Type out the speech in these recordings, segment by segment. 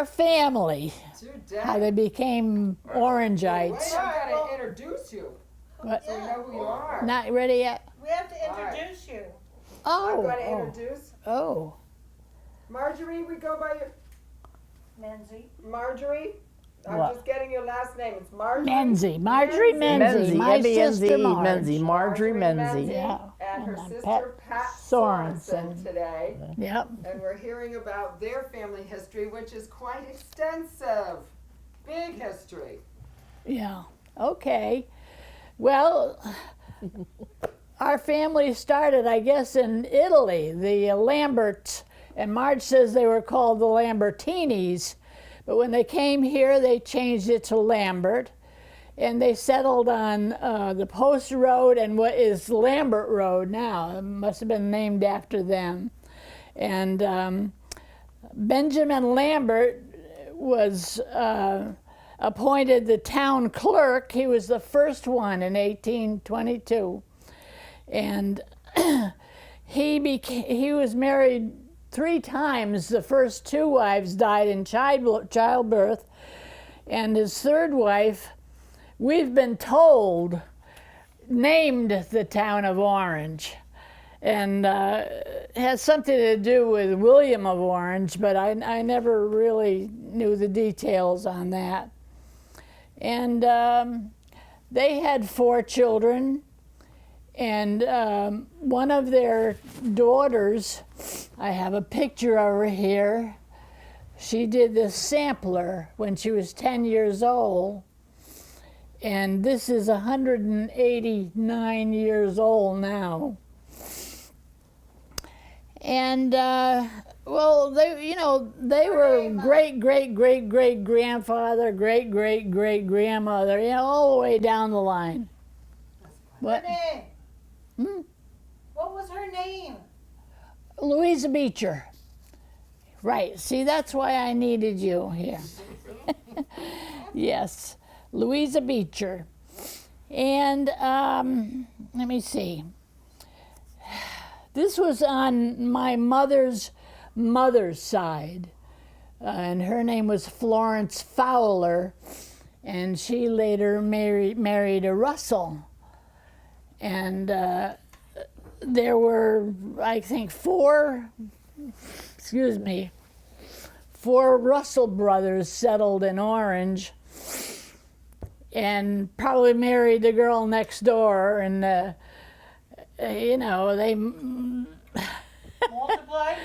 family, Today. how they became Orangites. Wait, I've got to introduce you What? so you know who you are. Not ready yet? We have to introduce you. I've got to Oh, introduce oh. Marjorie. We go by your Menzie. Marjorie. I'm What? just getting your last name. It's Marjorie. Menzie, Marjorie Menzie, my M-E-N-Z-E, sister Marge. Menzie, Marjorie Menzie. Yeah. And her And sister Pat Sorensen. Sorensen today. Yep. And we're hearing about their family history, which is quite extensive. Big history. Yeah. Okay. Well, our family started, I guess, in Italy, the Lamberts. And Marge says they were called the Lambertinis. But when they came here, they changed it to Lambert. And they settled on the Post Road and what is Lambert Road now. It must have been named after them. And Benjamin Lambert was appointed the town clerk. He was the first one in 1822. And he was married 3 times. The first 2 wives died in childbirth. And his third wife, we've been told, named the town of Orange. And it has something to do with William of Orange, but I never really knew the details on that. And they had 4 children. And one of their daughters, I have a picture of her here. She did the sampler when she was 10 years old. And this is 189 years old now. And, well, they were great-great-great-great-grandfather, great-great-great-grandmother, all the way down the line. What? Her name. What was her name? Louisa Beecher. Right. See, that's why I needed you here. Yes, Louisa Beecher. And let me see. This was on my mother's side. And her name was Florence Fowler. And she later married a Russell. And there were, I think, 4 Russell brothers settled in Orange and probably married the girl next door. And, they Multiplied?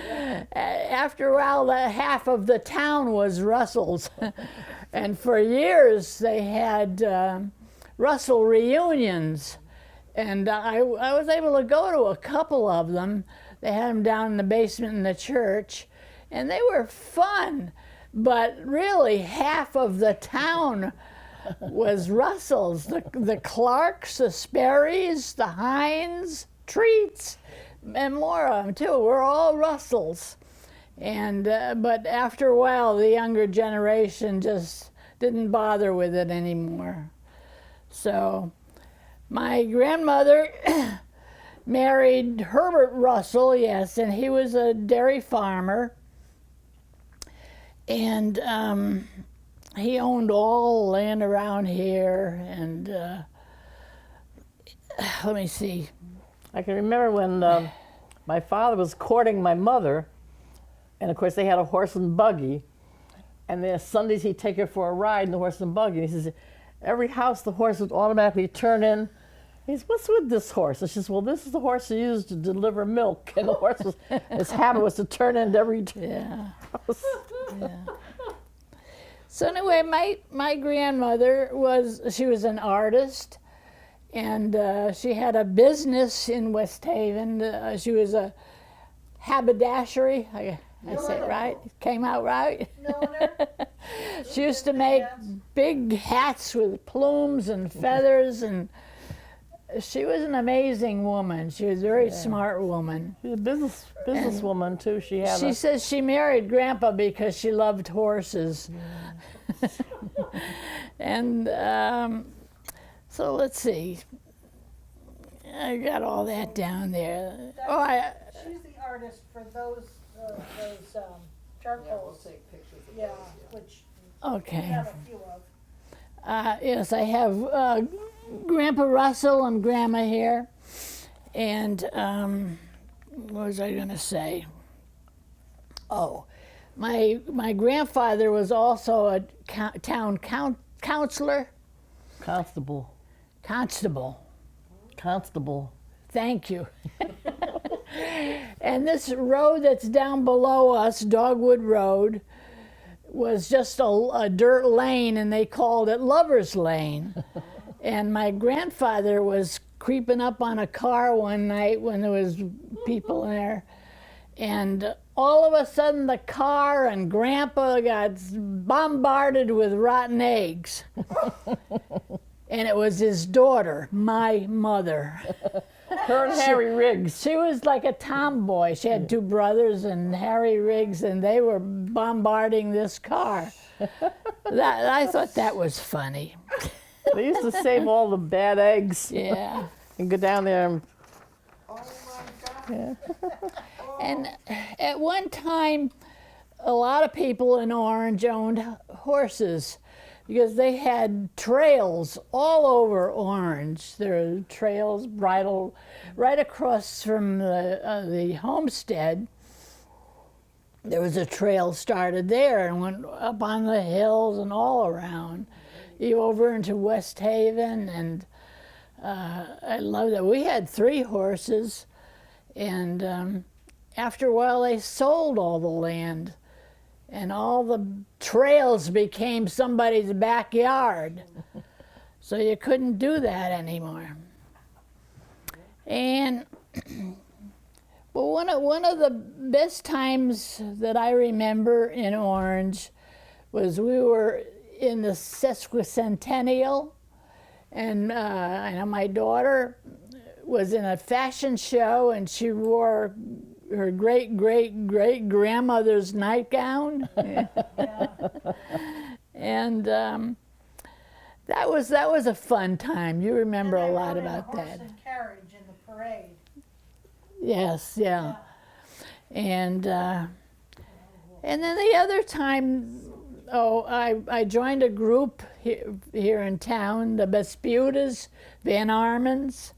after a while, half of the town was Russells. And for years, they had Russell reunions. And I was able to go to a couple of them. They had them down in the basement in the church. And they were fun. But really, half of the town was Russells. The Clarks, the Sperrys, the Hines, Treats, and more of them, too. We're all Russells. And but after a while, the younger generation just didn't bother with it anymore. So my grandmother married Herbert Russell, yes, and he was a dairy farmer. And he owned all the land around here. And let me see. I can remember when my father was courting my mother, and of course they had a horse and buggy, and then Sundays he'd take her for a ride in the horse and buggy. And he says, every house the horse would automatically turn in. He says, what's with this horse? And she says, well, this is the horse he used to deliver milk. And the horse was, his habit was to turn into every house. Yeah. So anyway, my grandmother was an artist, and she had a business in West Haven. She was a haberdashery. I say it right? Came out right? She used to make big hats with plumes and feathers, and she was an amazing woman. She was a very smart woman. She was a businesswoman too. She says she married Grandpa because she loved horses. And so let's see. I got all that down there. She's the artist for those charcoals. We'll take pictures of Yeah, which we Okay. have a few of. Yes, I have Grandpa Russell and Grandma here. And what was I going to say? Oh, my grandfather was also a town counselor. Constable. Constable. Thank you. And this road that's down below us, Dogwood Road, was just a dirt lane, and they called it Lover's Lane. And my grandfather was creeping up on a car one night when there was people there, and all of a sudden the car and Grandpa got bombarded with rotten eggs. And it was his daughter, my mother. Her and Harry Riggs. She was like a tomboy. She had two brothers and Harry Riggs, and they were bombarding this car. I thought that was funny. They used to save all the bad eggs Yeah. and go down there and Oh my God. And at one time, a lot of people in Orange owned horses because they had trails all over Orange. There are trails, bridle, right across from the homestead. There was a trail started there and went up on the hills and all around, even over into West Haven. And I love that. We had 3 horses, and after a while they sold all the land, and all the trails became somebody's backyard. So you couldn't do that anymore. And well, one of the best times that I remember in Orange was we were in the Bicentennial, and I know my daughter was in a fashion show, and she wore her great-great-great-grandmother's nightgown. And that was a fun time. You remember a lot about that. Horse and carriage in the parade. Yes, yeah. And then the other time, I joined a group here in town, the Vesputas, Van Armens,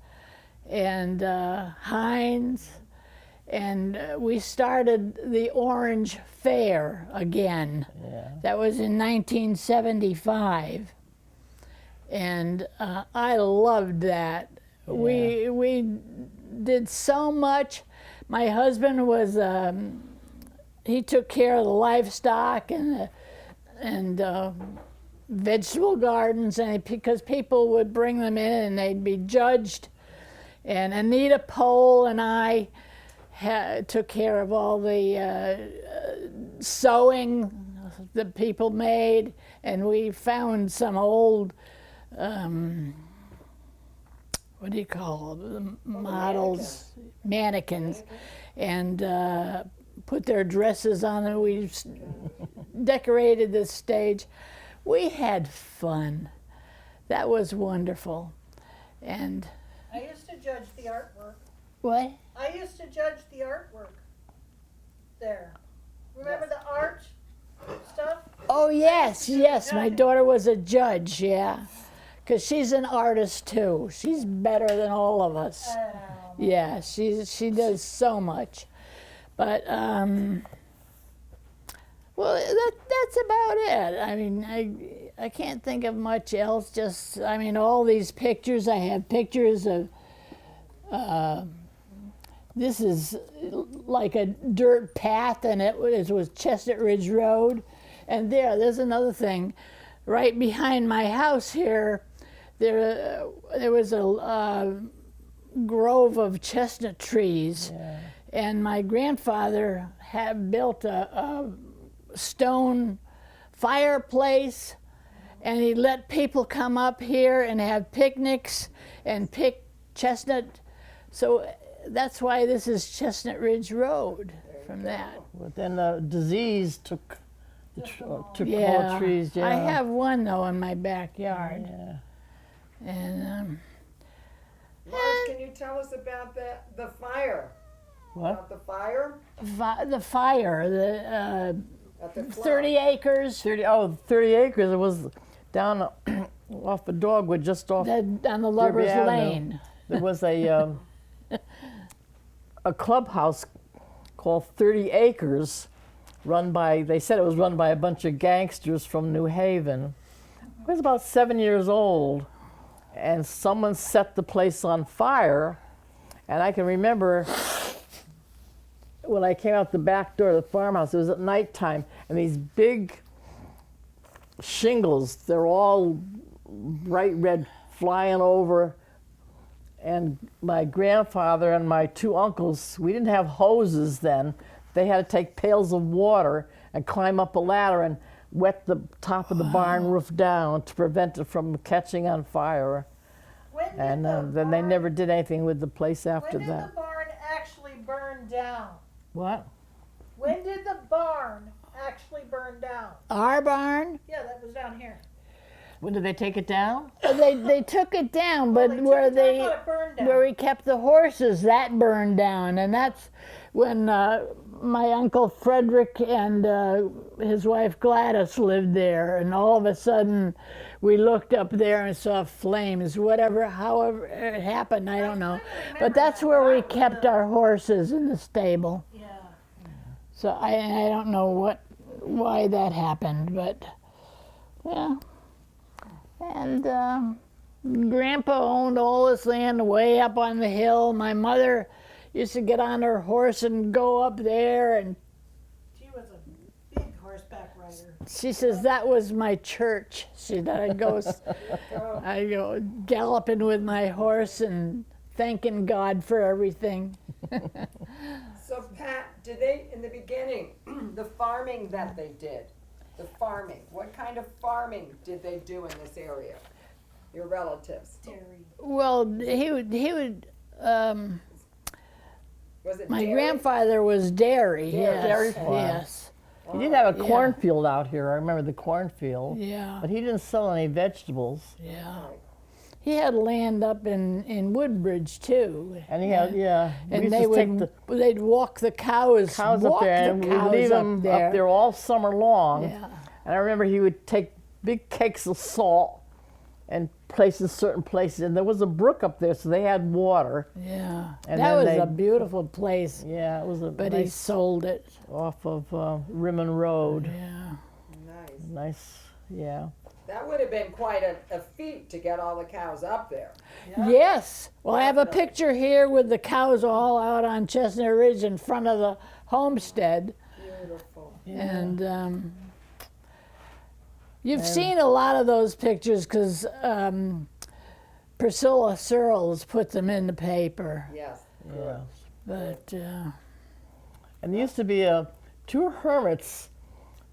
and Hines, and we started the Orange Fair again. yeah. That was in 1975, and I loved that. Yeah. We did so much. My husband was he took care of the livestock and vegetable gardens, and because people would bring them in and they'd be judged. And Anita Pohl and I took care of all the sewing that people made, and we found some old what do you call them? Models, mannequins, and put their dresses on, and we decorated the stage. We had fun. That was wonderful. And I used to judge the artwork. what? I used to judge the artwork there. Remember the art stuff? Oh, yes, yes. My daughter was a judge, yeah. Because she's an artist, too. She's better than all of us. Yeah, she does so much. But, well, that's about it. I mean, I can't think of much else. Just, I mean, all these pictures. I have pictures of, this is like a dirt path, and it was Chestnut Ridge Road. And there's another thing. Right behind my house here, there was a grove of chestnut trees. Yeah. And my grandfather had built a stone fireplace, and he let people come up here and have picnics and pick chestnut. So that's why this is Chestnut Ridge Road from that. But then the disease took all the Yeah, trees. Yeah. I have one though in my backyard. Yeah. And Marge, can you tell us about the fire? What? About the fire? the fire, At the club. 30 acres 30 acres. It was down off of Dogwood, just off on the Lover's Avenue. Lane. There was a clubhouse called 30 Acres, they said it was run by a bunch of gangsters from New Haven. I was about 7 years old, and someone set the place on fire. And I can remember when I came out the back door of the farmhouse, it was at nighttime, and these big shingles, they're all bright red, flying over. And my grandfather and my two uncles, we didn't have hoses then. They had to take pails of water and climb up a ladder and wet the top of the barn roof down to prevent it from catching on fire. When did And the then they barn- never did anything with the place after When did that. the barn actually burn down? What? When did the barn actually burn down? Our barn, Yeah, that was down here. When did they take it down? they took it down, but They took where it down, I they thought it burned down. where we kept the horses, that burned down, and that's when my uncle Frederick and his wife Gladys lived there, and all of a sudden we looked up there and saw flames. However it happened, I don't know, but that's where we kept our horses in the stable. Yeah. So I don't know why that happened, but yeah. And Grandpa owned all this land way up on the hill. My mother used to get on her horse and go up there, and She was a big horseback rider. she says that was my church. I'd go galloping with my horse and thanking God for everything. So Pat, did they, in the beginning, the farming that they did, what kind of farming did they do in this area? Your relatives? Dairy. Well, he would. Was it My dairy? grandfather was dairy. Yes, Dairy farm. yes, He did have a Yeah. cornfield out here. I remember the cornfield. yeah, But he didn't sell any vegetables. yeah. Right. He had land up in Woodbridge too. And he had, yeah. We And used they to take the they'd walk the cows, cows walk up there, and the we'd cows leave them up there all summer long. Yeah, And I remember he would take big cakes of salt and place in certain places. And there was a brook up there, so they had water. yeah. And that then was they- a beautiful place, Yeah, it was a but he nice sold it. off of Rimmon Road. Yeah. Nice. Nice, yeah. That would have been quite a feat to get all the cows up there. Yes. Well, I have a picture here with the cows all out on Chestnut Ridge in front of the homestead. Beautiful. And you've seen a lot of those pictures because Priscilla Searles put them in the paper. Yes. Yeah. But And there used to be two hermits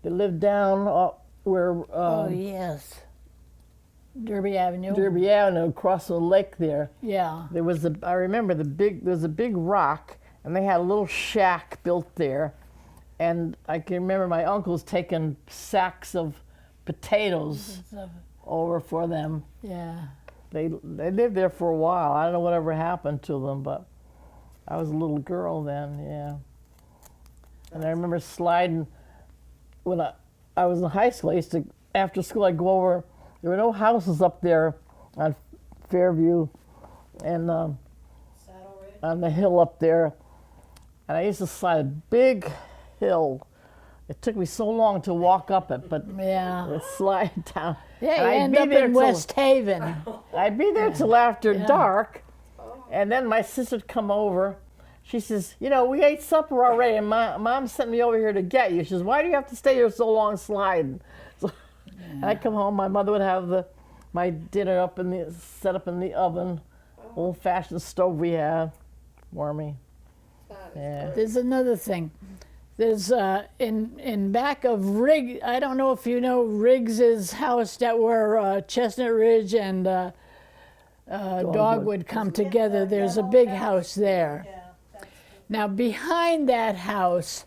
that lived down where oh yes, Derby Avenue. Derby Avenue, across the lake there. Yeah. There was I remember there was a big rock, and they had a little shack built there. And I can remember my uncles taking sacks of potatoes over for them. Yeah. They lived there for a while. I don't know whatever happened to them, but I was a little girl then, yeah. And I remember sliding when I was in high school. I used to, after school, I'd go over. There were no houses up there on Fairview and Saddle Ridge. on the hill up there. And I used to slide a big hill. It took me so long to walk up it, but Yeah. I'd slide down. Yeah, And you I'd end be up there in till- West Haven. I'd be there till after Yeah. dark, and then my sister'd come over. She says, "You know, we ate supper already, and Mom sent me over here to get you." She says, "Why do you have to stay here so long sliding?" So and I'd come home. My mother would have my dinner set up in the oven, old-fashioned stove we had for me. That is Yeah. great. There's another thing. There's in back of I don't know if you know Riggs's house that where Chestnut Ridge and Dogwood come together. There's a big house there. Yeah. That's Now behind that house,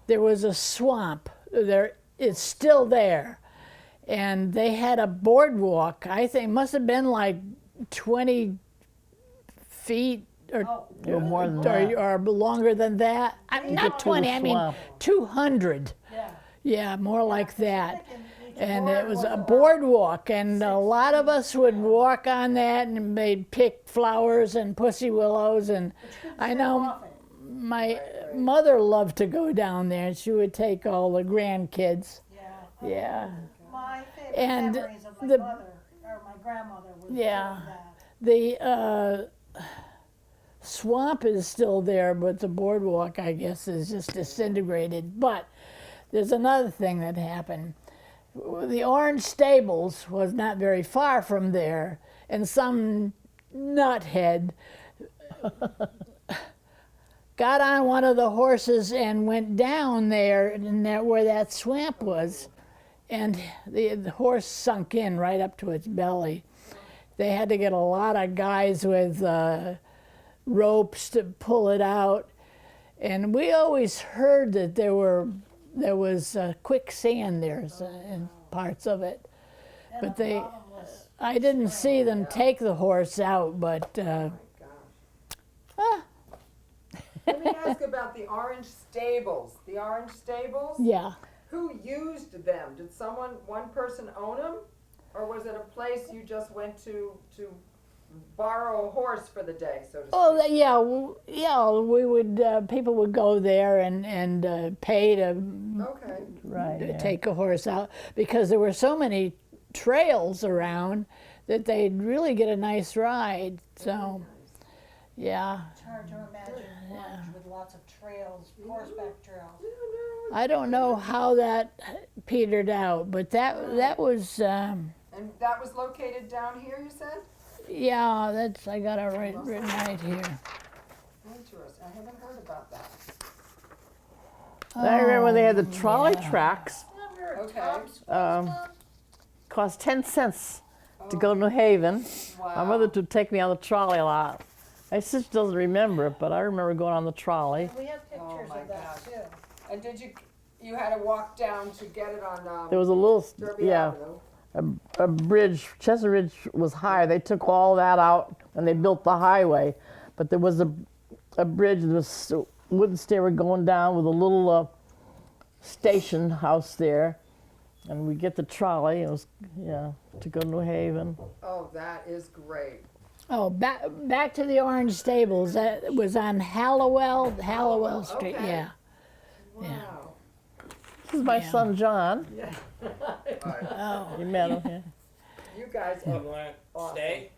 there was a swamp. It's still there, and they had a boardwalk. I think it must have been like 20 feet or No more than that. or longer than that. I'm not to the 20. I mean swamp. 200. yeah. Yeah, more like that. Thinking each And board it was a about- boardwalk, and a lot of us would walk on that, and they'd pick flowers and pussy willows. And but you couldn't I step know off it. my mother loved to go down there, and she would take all the grandkids. Yeah. Yeah. My favorite And memories of my the- mother, or my grandmother, was Yeah. doing that. The swamp is still there, but the boardwalk, I guess, is just disintegrated. But there's another thing that happened. The Orange Stables was not very far from there, and some nuthead got on one of the horses and went down there, where that swamp was, and the horse sunk in right up to its belly. They had to get a lot of guys with ropes to pull it out, and we always heard that there was quicksand there in parts of it. And But the they, bottom was- I didn't see them take the horse out, but Gosh. ah, Let me ask about the Orange Stables. The Orange Stables? yeah. Who used them? Did one person own them? Or was it a place you just went to borrow a horse for the day, so to speak? Oh, yeah. We would. People would go there and pay to Okay. Right. Yeah. take a horse out, because there were so many trails around that they'd really get a nice ride. So, yeah. It's hard to imagine Orange with lots of trails, horseback trails. I don't know how that petered out, but that was. And that was located down here, you said? Yeah, I got it written right here. Interesting. I haven't heard about that. I remember when they had the trolley tracks. Remember Okay. Tom's Um, Club? Cost 10 cents to go to New Haven. Wow. My mother would take me on the trolley a lot. My sister doesn't remember it, but I remember going on the trolley. We have pictures my of that gosh. too. And you had to walk down to get it on There was a little, Derby yeah, Avenue? a bridge. Chestnut Ridge was high. They took all that out and they built the highway. But there was a bridge, there was a wooden stairway going down with a little station house there. And we get the trolley. It was, to go to New Haven. Oh, that is great. Oh, back to the Orange Stables. That was on Hallowell Street. okay. Yeah. Wow. This is my son John. Oh. You met him. Yeah. You guys You are want to awesome. stay?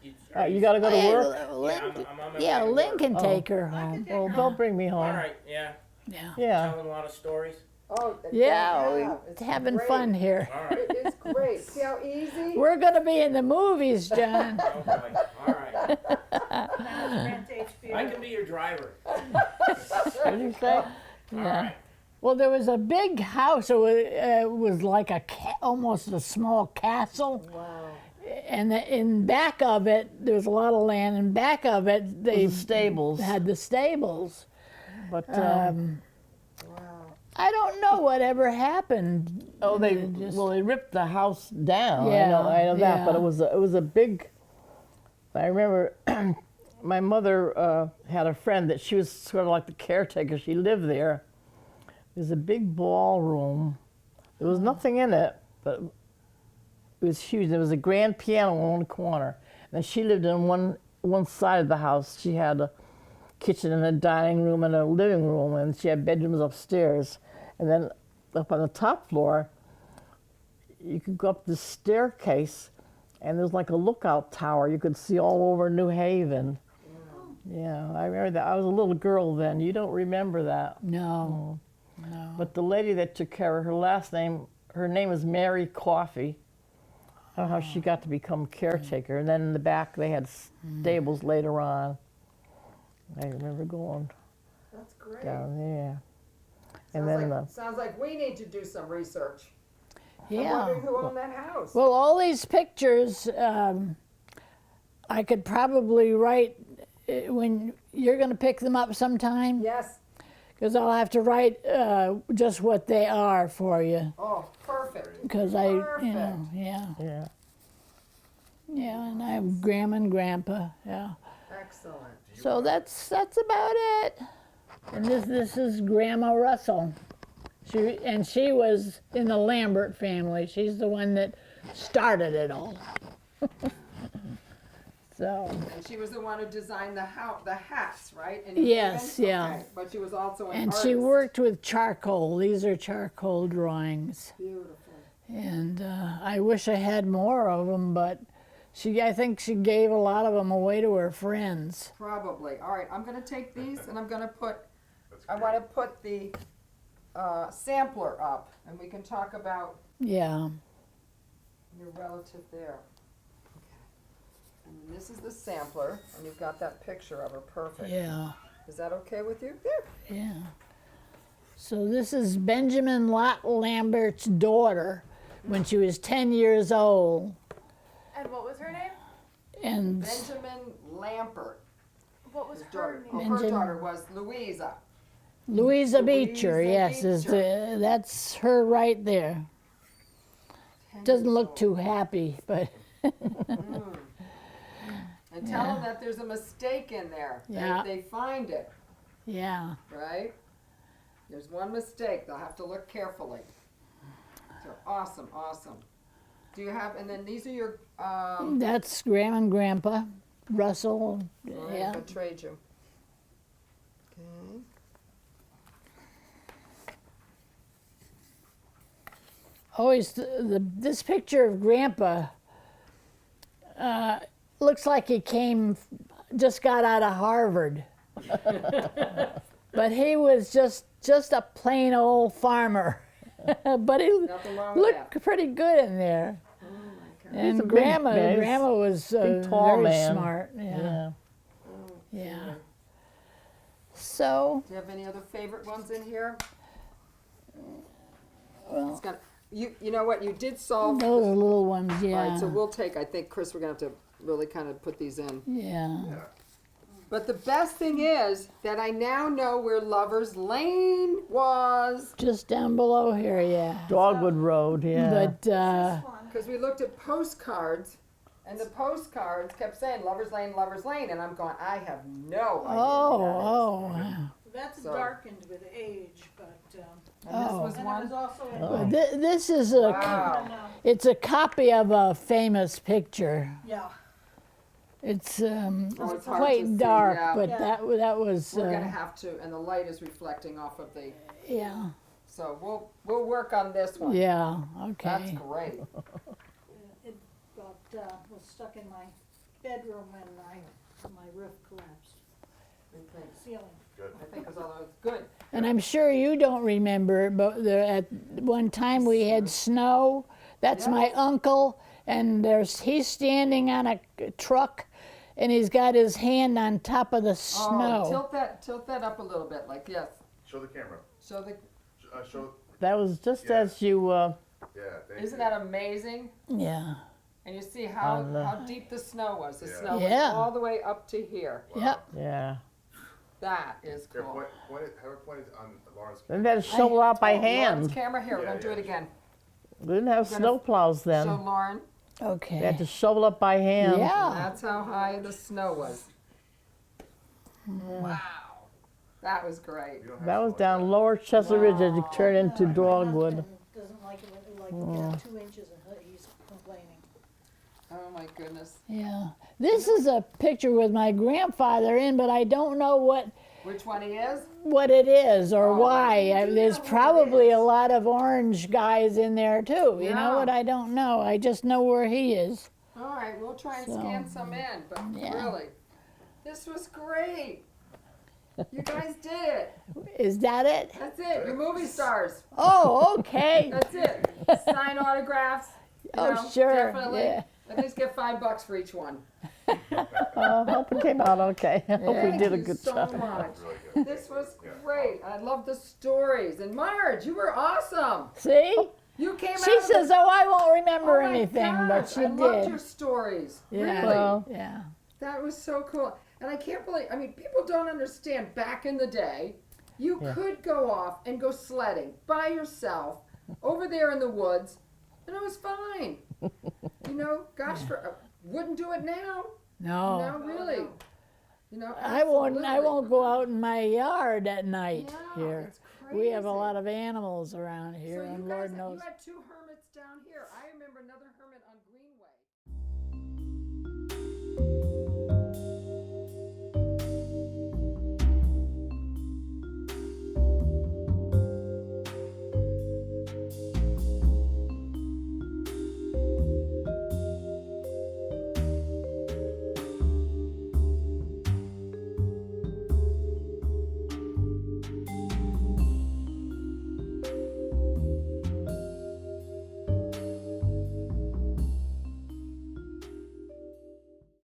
You got to go to work. I'm on my Yeah, way to Lynn work. can Oh. take her home. Well, don't bring me All home. right, yeah. Yeah. Yeah. Telling a lot of stories. Oh, Yeah, it's we're having great. fun here. All right. It is great. See how easy? We're going to be in the movies, John. Oh boy. All right. Now it's rent HBO. I can be your driver. What did you say? All Yeah. right. Well, there was a big house. It was like almost a small castle. Wow. And in back of it, there was a lot of land. In back of it, they The stables. had the stables. But Wow. I don't know whatever happened. they ripped the house down. Yeah, I know that. But yeah. it was a big. I remember my mother had a friend that she was sort of like the caretaker. She lived there. There's a big ballroom. There was nothing in it, but it was huge. There was a grand piano in one corner. And she lived in one side of the house. She had a kitchen and a dining room and a living room, and she had bedrooms upstairs. And then up on the top floor, you could go up the staircase, and there's like a lookout tower. You could see all over New Haven. Yeah, I remember that. I was a little girl then. You don't remember that. No. But the lady that took care of her name was Mary Coffey. I don't know how she got to become caretaker. And then in the back, they had stables later on. I remember going That's great. down there. And Sounds then like, sounds like we need to do some research. I'm Yeah. wondering who owned that house. Well, all these pictures, I could probably write when you're going to pick them up sometime, Yes. because I'll have to write just what they are for you. Oh, perfect. Because yeah. yeah. Yeah, and I have Grandma and Grandpa, yeah. Excellent. So that's about it. And this is Grandma Russell. She was in the Lambert family. She's the one that started it all. So. And she was the one who designed the hats, right? And Yes, even? yeah. Okay. But she was also an And artist. she worked with charcoal. These are charcoal drawings. Beautiful. And I wish I had more of them, but I think she gave a lot of them away to her friends. Probably. All right, I'm gonna take these and I'm gonna put, I wanna put the sampler up and we can talk about Yeah. your relative there. Okay. And then this is the sampler and you've got that picture of her, perfect. Yeah. Is that okay with you? There. Yeah. So this is Benjamin Lot Lambert's daughter when she was 10 years old. And what was her name? And Benjamin Lampert. What was His her daughter. name? Oh, her Benjamin- daughter was Louisa. Louisa Beecher, Louisa yes, Beecher. that's her right there. 10 Doesn't years look old. too happy, but And tell them that there's a mistake in there. Yeah. They find it, yeah. right? There's one mistake. They'll have to look carefully. So awesome, awesome. Do you have, and then these are your, That's Grandma and Grandpa, Russell, yeah. I trade you. Okay. Always, this picture of Grandpa looks like he just got out of Harvard. But he was just a plain old farmer. But he Nothing wrong with that. looked pretty good in there. Oh my God. And a big Grandma, man. He's Grandma was big, tall very man. smart. Yeah. Yeah. Yeah. So, Do you have any other favorite ones in here? well, It's got, you know what, you did solve. those little ones, All right, so yeah. we'll take, I think, Chris, we're gonna have to really kind of put these in. Yeah. But the best thing is that I now know where Lover's Lane was. Just down below here, yeah. Dogwood Road, yeah. But This one. Because we looked at postcards, and the postcards kept saying Lover's Lane, Lover's Lane, and I'm going, I have no idea. oh. That's So- darkened with age, but, And this Oh. was and it one. was also in. Oh. This is a, Wow. it's a copy of a famous picture. Yeah. It's Oh, it's hard to quite see, dark, yeah. but Yeah. that was We're gonna have to, and the light is reflecting off of the, yeah, so we'll work on this one. yeah, That's okay. great. It was stuck in my bedroom when my roof collapsed, I think- ceiling. I think it was all good. And I'm sure you don't remember, but at one time we had snow. That's Yeah. my uncle, and he's standing on a truck, and he's got his hand on top of the Oh, snow. tilt that up a little bit, like yes. Show the camera. So the, Show. That was just Yeah. as you, Yeah. Thank isn't you. that amazing? Yeah, And you see how, On the- how deep the snow was. The Yeah. snow Yeah. was all the way up to here. yep. yeah. That is Here, cool. point it. Have it pointed on Lauren's. Then they had to shovel out by Oh, Lauren's hand. camera here. We're Yeah, gonna do yeah. it again. We didn't have We're snow gonna plows So then. Lauren, They had Okay. to shovel up by hand. Yeah. that's how high the snow was. Wow, that was great. You don't have That to was point down that. Lower Chester Ridge as you Wow. turn into My Dogwood. husband doesn't like it when, Mm. 2 inches and he's complaining. Oh my goodness. Yeah. This is a picture with my grandfather in, but I don't know Which one he is? what it is or Oh, why. you do There's know what it probably a is. lot of orange guys in there too. You Yeah. know what? I don't know. I just know where he is. All right, we'll try and So, scan some in, but yeah. really, this was great. You guys did it. Is that it? That's it. You're movie stars. Oh, okay. That's it. Sign autographs. You Oh, know, sure, Definitely. yeah. At least get $5 for each one. Hope it came out okay. Hope we Thank did a you good so job. much. Really good. This was Yeah. great. I love the stories. And Marge, you were awesome. See? You came She out. says, "Oh, I won't remember oh my anything," but gosh, she I loved did. your stories. Yeah. Really. Well, Yeah. That was so cool. And I can't believe, I mean, people don't understand back in the day, you Yeah. could go off and go sledding by yourself over there in the woods, and it was fine. You know, gosh, wouldn't do it now. No. No, really. You know, I won't absolutely. go out in my yard at night Yeah, here. it's We have a lot of animals around here, So you and guys, Lord knows. you had two hermits down here. I remember another hermit on Greenway.